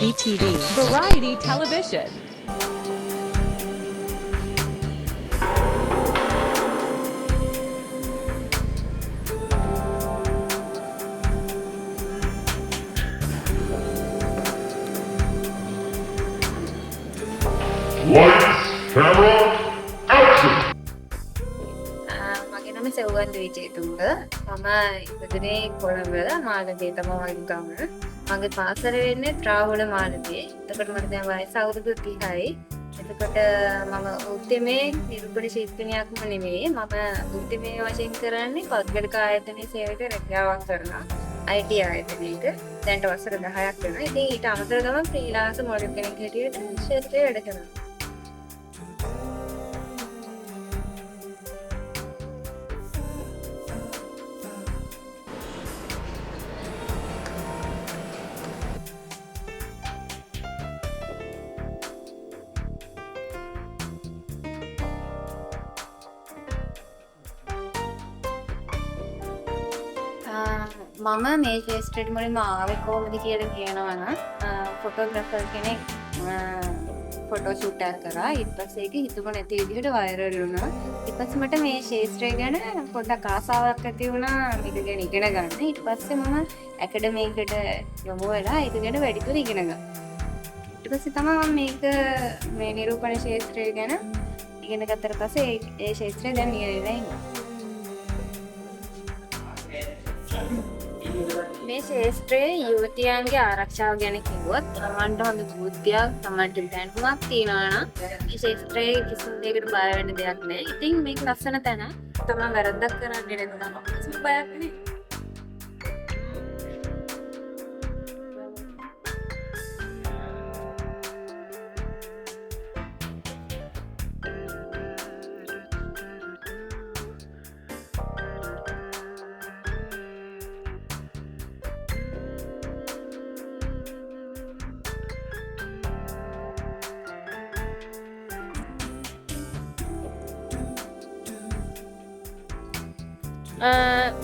VTV Variety Television. Lights, camera, action! මගේ නම සෙව්වන්ද විජේතුංග. මම ඉපදුනේ කොළඹ මාළඹේ තමයි වගේ ගම. මගේ පාසල වෙන්නේ ත්‍රාවුල මාළඹේ. එතකොට මට දැන් වයස අවුරුදු 30යි. එතකොට මම උද්‍යමයේ නිරූපණ ශිල්පිනියක්ම නෙමෙයි. මම උද්‍යමයේ වශයෙන් කරන්නේ පෞද්ගලික ආයතනයේ සේවක රැකියාවක් කරනවා. IT ආයතනයක. දැන්ට වසර 10ක් වෙනවා. ඉතින් ඊට අමතරව තමයි ෆ්‍රීලාන්ස් මොඩල් කෙනෙක් හැටියට ක්ෂේත්‍රයේ වැඩ කරනවා. මම මේ ශේෂ්ත්‍රයට මුලින්ම ආවේ කොහොමද කියලා කියනවා නම් ෆොටෝග්‍රැෆර් කෙනෙක් ෆොටෝ ෂූට් එකක් කරා. ඊට පස්සේ ඒක හිතුව නැති විදිහට වෛරල් වුණා. ඊට පස්සේ මට මේ ශේෂ්ත්‍රය ගැන පොඩ්ඩක් ආසාවක් ඇති වුණා මේක ගැන ඉගෙන ගන්න. ඊට පස්සේ මම ඇකඩමි එකට යොමු වෙලා ඒක ගැන වැඩිපුර ඉගෙන ගත්තා. ඊට පස්සේ තමයි මම මේ නිරූපණ ශේෂ්ත්‍රය ගැන ඉගෙන ගත්තට පස්සේ ඒ ශේෂ්ත්‍රය දැන් නියැලෙලා ඉන්නවා. මේ ශේෂ්ත්‍රයේ යුවතියන්ගේ ආරක්ෂාව ගැන කිව්වොත් තමන්ට හොඳ බුද්ධියක් තමන්ට දැනුමක් තියෙනවා නම් මේ ශේෂ්ත්‍රයේ කිසිම දෙයකට බය වෙන්න දෙයක් නැහැ. ඉතින් මේක ලස්සන තැන. තමන් වැරද්දක් කරන්නේ නැත්නම් කිසිම බයක් නැහැ.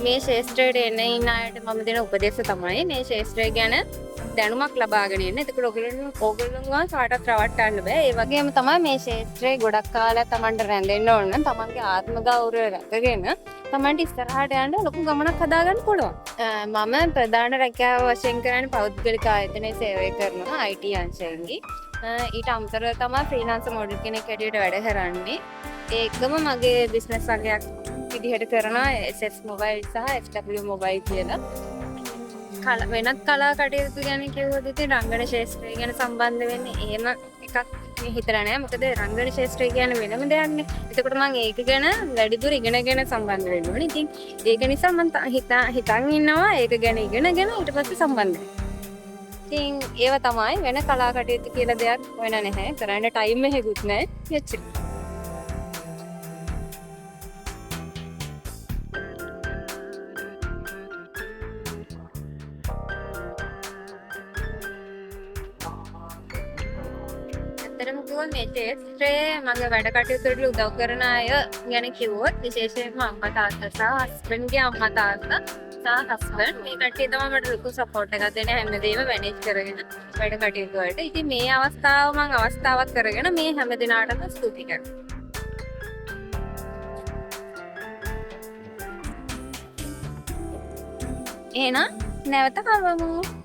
මේ ශේෂ්ත්‍රයට එන්න ඉන්න අයට මම දෙන උපදේශ තමයි මේ ශේෂ්ත්‍රය ගැන දැනුමක් ලබාගෙන ඉන්න. එතකොට ඔයගොල්ලන්ව කාටවත් රවට්ටන්න බෑ. ඒ වගේම තමයි මේ ශේෂ්ත්‍රයේ ගොඩක් කාලයක් Tamanට රැඳෙන්න ඕන නම් තමන්ගේ ආත්ම ගෞරවය රැකගෙන තමන්ට ඉස්සරහට යන්න ලොකු ගමනක් හදාගන්න පුළුවන්. මම ප්‍රධාන රැකියාව වශයෙන් කරන්නේ පෞද්ගලික ආයතනයේ සේවය කරනවා IT අංශයෙන්දී. ඊට අමතරව තමයි ෆ්‍රීලාන්ස් මොඩල් කෙනෙක් හැටියට වැඩ කරන්නේ. ඒකම මගේ බිස්නස් වගේක් විදිහට කරනවා SS මොබයිල් සහ FW මොබයිල් කියලා. වෙනත් කලා කටයුතු ගැන කිව්වොත් ඉතින් රංගන ශාස්ත්‍රය ගැන සම්බන්ධ වෙන්නේ එහෙම එකක් මේ හිතලා නෑ. මොකද රංගන ශාස්ත්‍රය කියන්නේ වෙනම දෙයක් නේ. එතකොට මම ඒක ගැන වැඩිදුර ඉගෙනගෙන සම්බන්ධ වෙන්න ඕනේ. ඉතින් ඒක නිසා මම හිතන් ඉන්නවා ඒක ගැන ඉගෙනගෙන ඊට පස්සේ සම්බන්ධ වෙන්න. ඉතින් ඒව තමයි වෙන කලා කටයුතු කියලා දෙයක් වෙන නැහැ. කරන්න ටයිම් එකකුත් නැහැ. එච්චරයි. මේ ශේෂ්ත්‍රයේ මගේ වැඩ කටයුතු වලට උදව් කරන අය ගැන කිව්වොත් විශේෂයෙන්ම අම්මා තාත්තා සහ හස්බන්ඩ්ගේ අම්මා තාත්තා සහ හස්බන්ඩ් මේ කට්ටිය තමයි මට ලොකු සපෝට් එකක් දෙන්නේ හැමදේම මැනේජ් කරගෙන වැඩ කටයුතු වලට. ඉතින් මේ අවස්ථාව මම අවස්ථාවක් කරගෙන මේ හැම දිනාටම ස්තුති කරනවා. එහෙනම් නැවත කවමු.